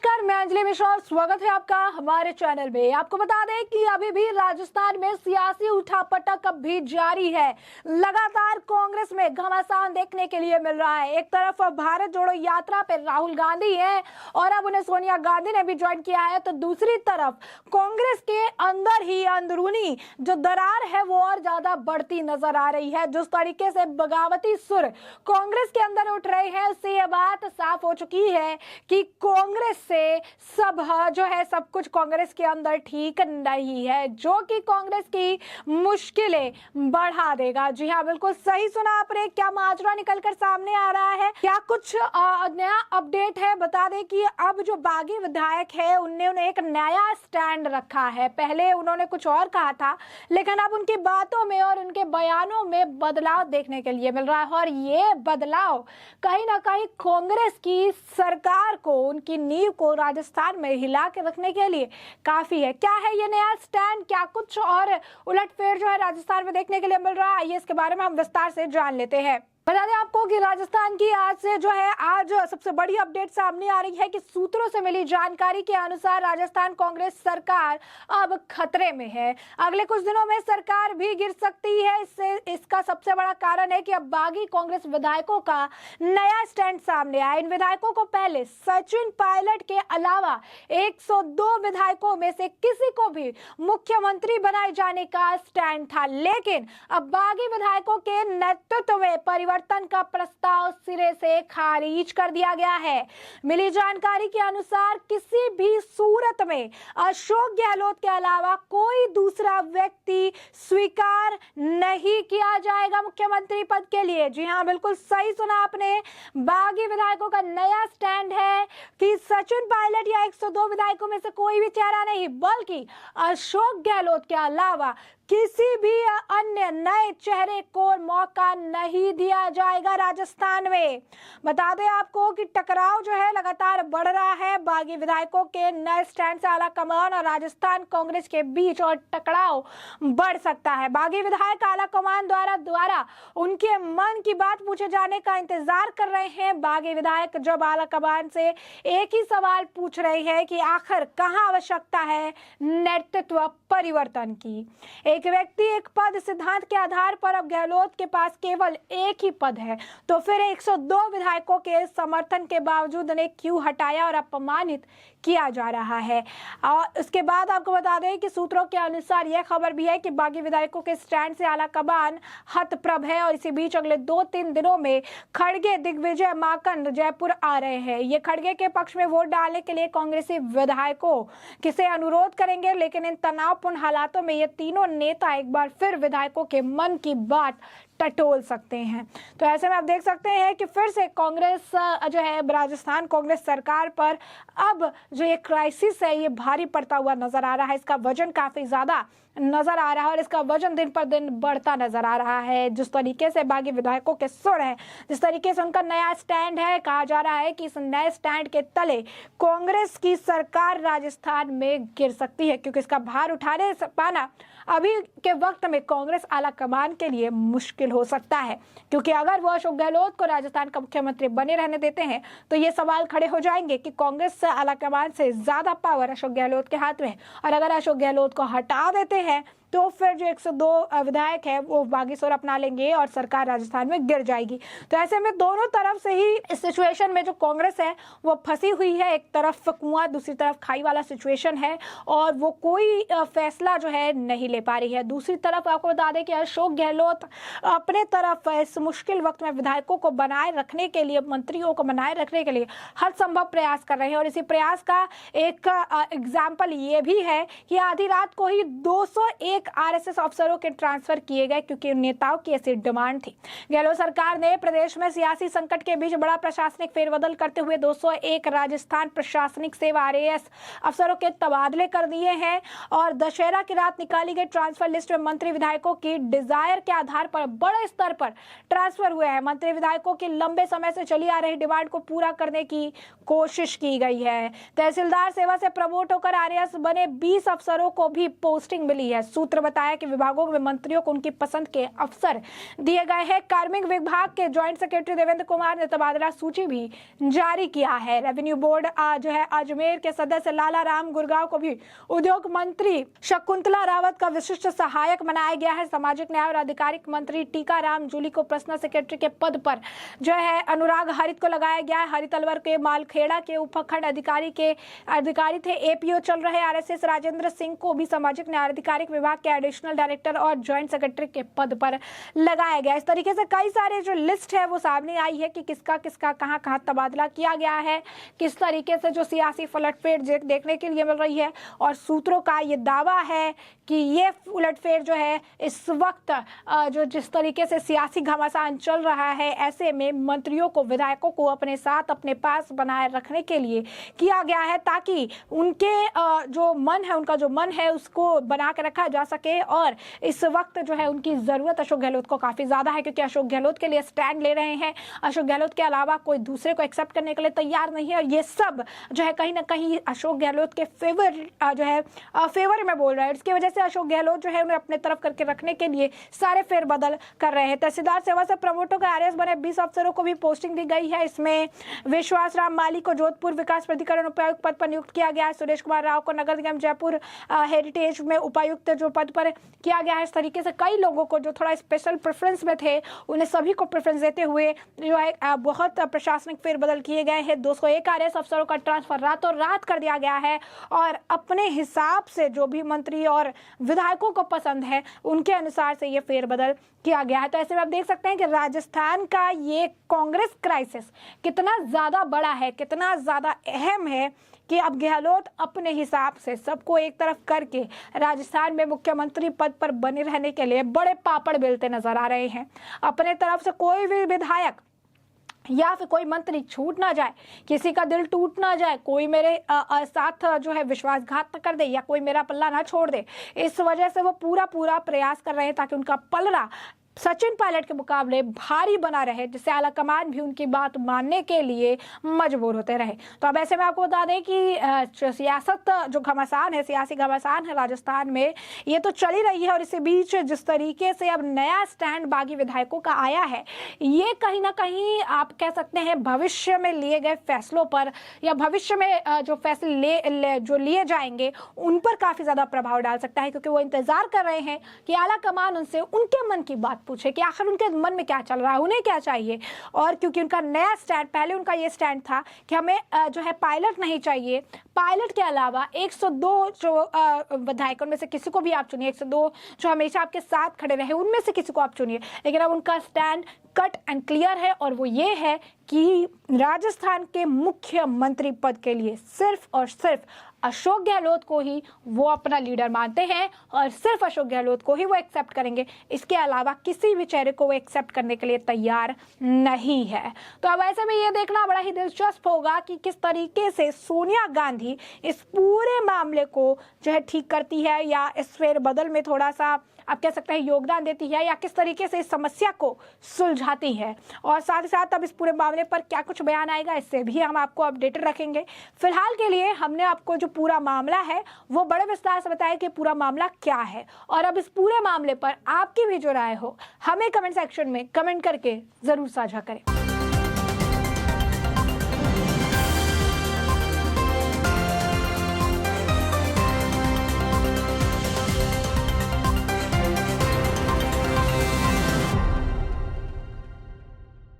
नमस्कार, मैं अंजलि मिश्रा और स्वागत है आपका हमारे चैनल में। आपको बता दें कि अभी भी राजस्थान में सियासी उठापटक अब भी जारी है। लगातार कांग्रेस में घमासान देखने के लिए मिल रहा है। एक तरफ भारत जोड़ो यात्रा पे राहुल गांधी है और अब उन्हें सोनिया गांधी ने भी ज्वाइन किया है, तो दूसरी तरफ कांग्रेस के अंदर ही अंदरूनी जो दरार है वो और ज्यादा बढ़ती नजर आ रही है। जिस तरीके से बगावती सुर कांग्रेस के अंदर उठ रहे हैं, उससे ये बात साफ हो चुकी है कि कांग्रेस से सब कुछ कांग्रेस के अंदर ठीक नहीं है, जो कि कांग्रेस की मुश्किलें बढ़ा देगा। जी हाँ, बिल्कुल सही सुना आपने। क्या माजरा निकलकर सामने आ रहा है, क्या कुछ नया अपडेट है? बता दें कि अब जो बागी विधायक है उन्होंने एक नया स्टैंड रखा है। पहले उन्होंने कुछ और कहा था, लेकिन अब उनकी बातों में और उनके बयानों में बदलाव देखने के लिए मिल रहा है और ये बदलाव कहीं ना कहीं कांग्रेस की सरकार को, उनकी नींव को राजस्थान में हिला के रखने के लिए काफी है। क्या है ये नया स्टैंड, क्या कुछ और उलटफेर जो है राजस्थान में देखने के लिए मिल रहा है, ये इसके बारे में हम विस्तार से जान लेते हैं। बता दें आपको कि राजस्थान की आज सबसे बड़ी अपडेट सामने आ रही है कि सूत्रों से मिली जानकारी के अनुसार राजस्थान कांग्रेस सरकार अब खतरे में है। अगले कुछ दिनों में सरकार भी गिर सकती है। इसका सबसे बड़ा कारण है कि अब बागी कांग्रेस विधायकों का नया स्टैंड सामने आया। इन विधायकों को पहले सचिन पायलट के अलावा 102 विधायकों में से किसी को भी मुख्यमंत्री बनाए जाने का स्टैंड था, लेकिन अब बागी विधायकों के नेतृत्व में परिवर्तन का प्रस्ताव सिरे से खारिज कर दिया गया है। मिली जानकारी के अनुसार किसी भी सूरत में अशोक गहलोत के अलावा कोई दूसरा व्यक्ति स्वीकार नहीं किया जाएगा मुख्यमंत्री पद के लिए। जी हां, बिल्कुल सही सुना आपने। बागी विधायकों का नया स्टैंड है कि सचिन पायलट या 102 विधायकों में से कोई भी चेहरा नहीं, बल्कि अशोक गहलोत के अलावा किसी भी अन्य नए चेहरे को मौका नहीं दिया जाएगा राजस्थान में। बता दें आपको कि टकराव जो है लगातार बढ़ रहा है। बागी विधायकों के नए स्टैंड से आला कमान और राजस्थान कांग्रेस के बीच और टकराव बढ़ सकता है। बागी विधायक आला कमान द्वारा उनके मन की बात पूछे जाने का इंतजार कर रहे हैं। बागी विधायक जब आला कमान से एक ही सवाल पूछ रहे हैं कि आखिर कहां आवश्यकता है नेतृत्व परिवर्तन की। एक व्यक्ति एक पद सिद्धांत के आधार पर अब गहलोत के पास केवल एक ही पद है, तो फिर 102 विधायकों के समर्थन के बावजूद उन्हें क्यों हटाया और अपमानित किया जा रहा है। और उसके बाद आपको बता दें कि सूत्रों के अनुसार यह खबर भी है कि बागी विधायकों के स्टैंड से आला कमान हतप्रभ है और इसी बीच अगले 2-3 दिनों में खड़गे दिग्विजय माकन जयपुर आ रहे हैं। ये खड़गे के पक्ष में वोट डालने के लिए कांग्रेसी विधायकों किसे अनुरोध करेंगे, लेकिन इन तनावपूर्ण हालातों में ये तीनों नेता एक बार फिर विधायकों के मन की बात टटोल सकते हैं। तो ऐसे में आप देख सकते हैं कि फिर से कांग्रेस जो है राजस्थान कांग्रेस सरकार पर अब जो ये क्राइसिस है ये भारी पड़ता हुआ नजर आ रहा है। इसका वजन काफी ज्यादा नजर आ रहा है और इसका वजन दिन पर दिन बढ़ता नजर आ रहा है। जिस तरीके से बागी विधायकों के सुर है, जिस तरीके से उनका नया स्टैंड है, कहा जा रहा है कि इस नए स्टैंड के तले कांग्रेस की सरकार राजस्थान में गिर सकती है, क्योंकि इसका भार उठाने पाना अभी के वक्त में कांग्रेस आला कमान के लिए मुश्किल हो सकता है। क्योंकि अगर वो अशोक गहलोत को राजस्थान का मुख्यमंत्री बने रहने देते हैं तो ये सवाल खड़े हो जाएंगे कि कांग्रेस आला कमान से ज्यादा पावर अशोक गहलोत के हाथ में है, और अगर अशोक गहलोत को हटा देते हैं तो फिर जो 102 विधायक है वो बागी सुर अपना लेंगे और सरकार राजस्थान में गिर जाएगी। तो ऐसे में दोनों तरफ से ही इस सिचुएशन में जो कांग्रेस है वो फंसी हुई है। एक तरफ कुआं, दूसरी तरफ खाई वाला सिचुएशन है और वो कोई फैसला जो है नहीं ले पा रही है। दूसरी तरफ आपको बता दें कि अशोक गहलोत अपने तरफ इस मुश्किल वक्त में विधायकों को बनाए रखने के लिए, मंत्रियों को बनाए रखने के लिए हर संभव प्रयास कर रहे हैं। और इसी प्रयास का एक एग्जाम्पल ये भी है कि आधी रात को ही 201 आरएसएस अफसरों के ट्रांसफर किए गए, क्योंकि उन नेताओं की ऐसी डिमांड थी। गहलोत सरकार ने प्रदेश में सियासी संकट के बीच बड़ा प्रशासनिक फेरबदल करते हुए 201 राजस्थान प्रशासनिक सेवा आरएएस अफसरों के तबादले कर दिए हैं और दशहरा की रात निकाली गई ट्रांसफर लिस्ट में मंत्री विधायकों की डिजायर के आधार पर बड़े स्तर पर ट्रांसफर हुए हैं। मंत्री विधायकों की लंबे समय से चली आ रही डिमांड को पूरा करने की कोशिश की गई है। तहसीलदार सेवा से प्रमोट होकर आरएएस बने 20 अफसरों को भी पोस्टिंग मिली है। सूत्र सूत्र बताया कि विभागों में मंत्रियों को उनकी पसंद के अफसर दिए गए हैं। कार्मिक विभाग के ज्वाइंट सेक्रेटरी देवेंद्र कुमार ने तबादला सूची भी जारी किया है। रेवेन्यू बोर्ड जो है अजमेर के सदस्य लाला राम गुरगांव को भी उद्योग मंत्री शकुंतला रावत का विशिष्ट सहायक बनाया गया है। सामाजिक न्याय और आधिकारिक मंत्री टीकाराम जूली को पर्सनल सेक्रेटरी के पद पर जो है अनुराग हरित को लगाया गया है। हरित अलवर के मालखेड़ा के उपखंड अधिकारी थे। एपीओ चल रहे आरएसएस राजेंद्र सिंह को भी सामाजिक न्याय आधिकारिक विभाग के एडिशनल डायरेक्टर और ज्वाइंट सेक्रेटरी के पद पर लगाया गया। इस तरीके से कई सारे जो लिस्ट है वो सामने आई है कि किसका किसका कहां कहां तबादला किया गया है, किस तरीके से जो सियासी पलटफेर देखने के लिए मिल रही है। और सूत्रों का ये दावा है कि ये उलटफेर जो है इस वक्त जो जिस तरीके से सियासी घमासान चल रहा है, ऐसे में मंत्रियों को विधायकों को अपने साथ अपने पास बनाए रखने के लिए किया गया है, ताकि उनके जो मन है उसको बना के रखा जा सके। और इस वक्त जो है उनकी ज़रूरत अशोक गहलोत को काफ़ी ज़्यादा है, क्योंकि अशोक गहलोत के लिए स्टैंड ले रहे हैं। अशोक गहलोत के अलावा कोई दूसरे को एक्सेप्ट करने के लिए तैयार नहीं है। और ये सब जो है कहीं ना कहीं अशोक गहलोत के फेवर में बोल रहा है। इसकी वजह से अशोक गहलोत जो है उन्हें अपने तरफ करके रखने के लिए सारे फेरबदल कर रहे हैं। तहसीलदार सेवा से प्रमोटर का आरएस बने 20 अफसरों को भी पोस्टिंग दी गई है। इसमें विश्वास राम माली को जोधपुर विकास प्राधिकरण उपायुक्त पद पर नियुक्त किया गया है। सुरेश कुमार राव को नगर निगम जयपुर हेरिटेज में उपायुक्त जो पद पर किया गया है। इस तरीके से कई लोगों को जो थोड़ा स्पेशल प्रेफरेंस में थे उन्हें सभी को प्रेफरेंस देते हुए जो है बहुत प्रशासनिक फेरबदल किए गए हैं। 201 आरएस अफसरों का ट्रांसफर रातों रात कर दिया गया है और अपने हिसाब से जो भी मंत्री और विधायकों को पसंद है उनके अनुसार से ये फेरबदल किया गया है। तो ऐसे में आप देख सकते हैं कि राजस्थान का ये कांग्रेस क्राइसिस कितना ज़्यादा बड़ा है, कितना ज़्यादा अहम है कि अब गहलोत अपने हिसाब से सबको एक तरफ करके राजस्थान में मुख्यमंत्री पद पर बने रहने के लिए बड़े पापड़ बेलते नजर आ रहे हैं। अपने तरफ से कोई भी विधायक या फिर कोई मंत्री छूट ना जाए, किसी का दिल टूट ना जाए, कोई मेरे साथ जो है विश्वासघात कर दे या कोई मेरा पल्ला ना छोड़ दे, इस वजह से वो पूरा प्रयास कर रहे हैं ताकि उनका पलड़ा सचिन पायलट के मुकाबले भारी बना रहे, जिससे आला कमान भी उनकी बात मानने के लिए मजबूर होते रहे। तो अब ऐसे में आपको बता दें कि सियासत जो घमासान है, सियासी घमासान है राजस्थान में, ये तो चली रही है। और इसी बीच जिस तरीके से अब नया स्टैंड बागी विधायकों का आया है, ये कहीं ना कहीं आप कह सकते हैं भविष्य में लिए गए फैसलों पर या भविष्य में जो फैसले जो लिए जाएंगे उन पर काफ़ी ज़्यादा प्रभाव डाल सकता है, क्योंकि वो इंतज़ार कर रहे हैं कि आला कमान उनसे उनके मन की बात पूछे कि आखिर उनके मन में क्या चल रहा है, उन्हें क्या चाहिए। और क्योंकि उनका नया स्टैंड, पहले उनका ये स्टैंड था कि हमें जो है पायलट नहीं चाहिए, पायलट के अलावा 102 जो विधायकों में से किसी को भी आप चुनिए, 102 जो हमेशा आपके साथ खड़े रहे उनमें से किसी को आप चुनिए। लेकिन अब उनका स्टैंड कट एंड क्लियर है और वो ये है कि राजस्थान के मुख्यमंत्री पद के लिए सिर्फ और सिर्फ अशोक गहलोत को ही वो अपना लीडर मानते हैं और सिर्फ अशोक गहलोत को ही वो एक्सेप्ट करेंगे। इसके अलावा किसी भी चेहरे को वो एक्सेप्ट करने के लिए तैयार नहीं है। तो अब ऐसे में ये देखना बड़ा ही दिलचस्प होगा कि किस तरीके से सोनिया गांधी इस पूरे मामले को जो है ठीक करती है या इस फेरबदल में थोड़ा सा आप कह सकते हैं योगदान देती है, या किस तरीके से इस समस्या को सुलझाती है। और साथ ही साथ अब इस पूरे मामले पर क्या कुछ बयान आएगा, इससे भी हम आपको अपडेटेड रखेंगे। फिलहाल के लिए हमने आपको जो पूरा मामला है वो बड़े विस्तार से बताया कि पूरा मामला क्या है। और अब इस पूरे मामले पर आपकी भी जो राय हो हमें कमेंट सेक्शन में कमेंट करके जरूर साझा करें।